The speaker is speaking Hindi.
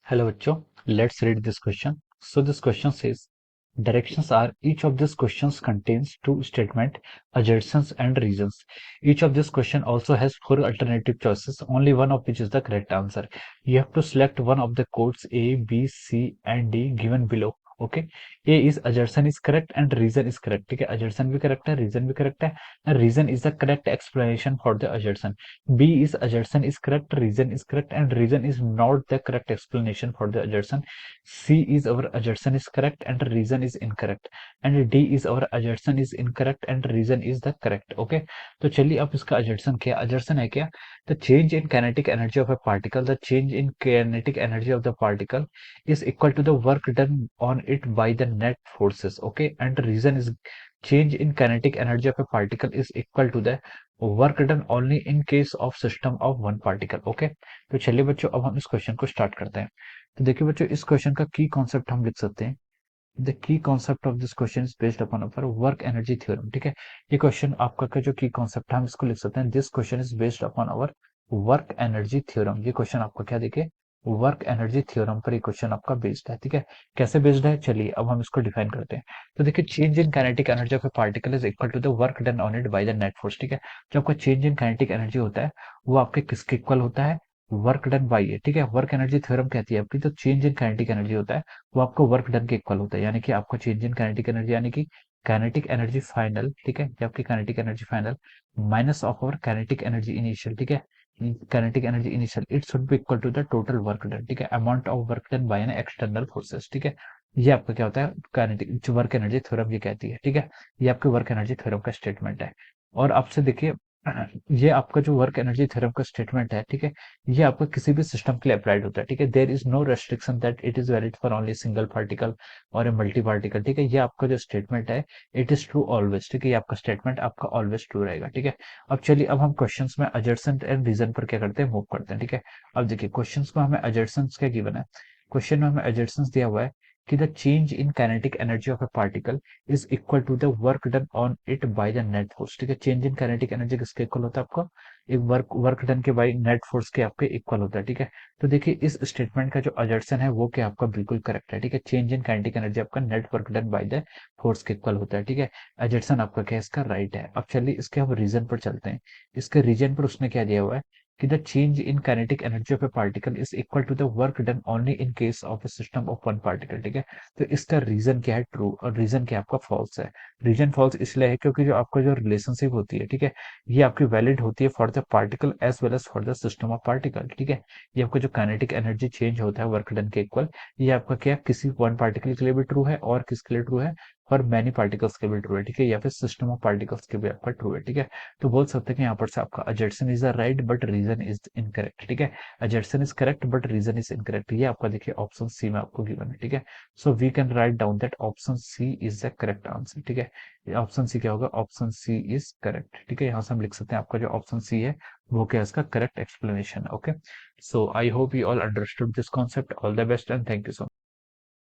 Hello बच्चों, let's read this question. So this question says directions are each of these questions contains two statement, assertions and reasons. Each of this question also has four alternative choices, only one of which is the correct answer. You have to select one of the codes A, B, C and D given below. Okay, A is assertion is correct and reason is correct. ठीक है, assertion भी correct है, reason भी correct है, and reason is the correct explanation for the assertion. B is assertion is correct, reason is correct, and reason is not the correct explanation for the assertion. C is our assertion is correct and reason is incorrect. And D is our assertion is incorrect and reason is the correct. Okay, तो चलिए अब इसका assertion क्या assertion है क्या? The change in kinetic energy of a particle, the change in kinetic energy of the particle is equal to the work done on it by the net forces. Okay, and the reason is change in kinetic energy of a particle is equal to the work done only in case of system of one particle. Okay, तो चलिए बच्चों अब हम इस क्वेश्चन को स्टार्ट करते हैं. तो देखिए बच्चों, इस क्वेश्चन का की कॉन्सेप्ट हम लिख सकते हैं. The key concept of this question is based upon our work energy theorem. ठीक है, ये क्वेश्चन आपका का जो की कॉन्सेप्ट है हम इसको लिख सकते हैं. This question is based upon our work energy theorem. ये क्वेश्चन आपका क्या देखिए, वर्क एनर्जी थ्योरम पर ये क्वेश्चन आपका बेस्ड है. ठीक है, कैसे बेस्ड है चलिए अब हम इसको डिफाइन करते हैं. तो देखिए, change in kinetic energy of a particle is equal to the work done on it by the net force. ठीक है, जो आपका चेंज इन काइनेटिक एनर्जी होता है वो आपके किसके इक्वल होता है, वर्क डन बाई ए. ठीक है, वर्क एनर्जी थ्योरम कहती है आपकी, तो चेंज इन काइनेटिक एनर्जी होता है वो आपको वर्क डन के इक्वल होता है. यानी कि आपका चेंज इन काइनेटिक एनर्जी यानी कि काइनेटिक एनर्जी फाइनल. ठीक है, ये आपकी kinetic energy final minus of our kinetic energy initial. ठीक है, kinetic energy initial it should be equal to the total work done. ठीक है, amount of work done by an external forces. ठीक है, ये आपका क्या होता है, काइनेटिक जो वर्क एनर्जी थ्योरम ये कहती है. ठीक है, ये आपके वर्क एनर्जी थ्योरम का स्टेटमेंट है. और आपसे देखिए, ये आपका जो वर्क एनर्जी थ्योरम का स्टेटमेंट है, ठीक है, ये आपका किसी भी सिस्टम के लिए अप्लाइड होता है. ठीक है, there is no restriction that it is valid for only single particle और ए मल्टी पार्टिकल. ठीक है, ये आपका जो स्टेटमेंट है इट इज ट्रू ऑलवेज. ठीक है, ये आपका स्टेटमेंट आपका ऑलवेज ट्रू रहेगा. ठीक है, अब चलिए अब हम क्वेश्चंस में अजर्सन एंड रीजन पर क्या करते हैं, मूव करते हैं. ठीक है, अब देखिए क्वेश्चंस में हमें अजर्सन क्या गिवन है. क्वेश्चन में हमें अजर्सन दिया हुआ है कि the change in kinetic energy of a particle is equal to the work done on it by the net force. ठीक है, चेंज इन काइनेटिक एनर्जी किसके इक्वल होता है आपका, एक वर्क डन के बाय नेट फोर्स के आपके इक्वल होता है. ठीक है, तो देखिए इस स्टेटमेंट का जो अजर्सन है वो क्या आपका बिल्कुल करेक्ट है. ठीक है, चेंज इन काइनेटिक एनर्जी आपका net work done by the force के इक्वल होता है. ठीक है, अजर्सन आपका क्या है, इसका राइट है. अब चलिए इसके हम रीजन पर चलते हैं. इसके रीजन पर उसने क्या दिया हुआ है कि the change in kinetic energy of a particle is equal to the work done only in case of a system of one particle. ठीक है, तो इसका रीजन क्या है, ट्रू, और रीजन क्या आपका फॉल्स है. रीजन फॉल्स इसलिए है क्योंकि जो आपका जो रिलेशनशिप होती है, ठीक है, ये आपकी वैलिड होती है for the particle as well as for the system of particle. ठीक है, ये आपका जो काइनेटिक एनर्जी चेंज होता है वर्क डन के इक्वल, ये आपका क्या किसी वन पार्टिकल के लिए भी ट्रू है और किसके लिए ट्रू है, फॉर मैनी पार्टिकल्स के भी ट्रू है. ठीक है, या फिर सिस्टम ऑफ पार्टिकल्स के भी आपका ट्रू है. ठीक है, तो बोल सकते हैं कि यहाँ पर से आपका assertion is the right but reason is incorrect. ठीक है, assertion is correct but reason is incorrect. ये आपका देखिए ऑप्शन सी में आपको गिवन है. ठीक है, so we can write down that option C is the correct answer. ठीक है, ऑप्शन सी क्या होगा, ऑप्शन सी इज करेक्ट. ठीक है, यहाँ से हम लिख सकते हैं आपका जो ऑप्शन सी है वो क्या है, इसका correct explanation. Okay, so I hope you all understood this concept. All the best and thank you so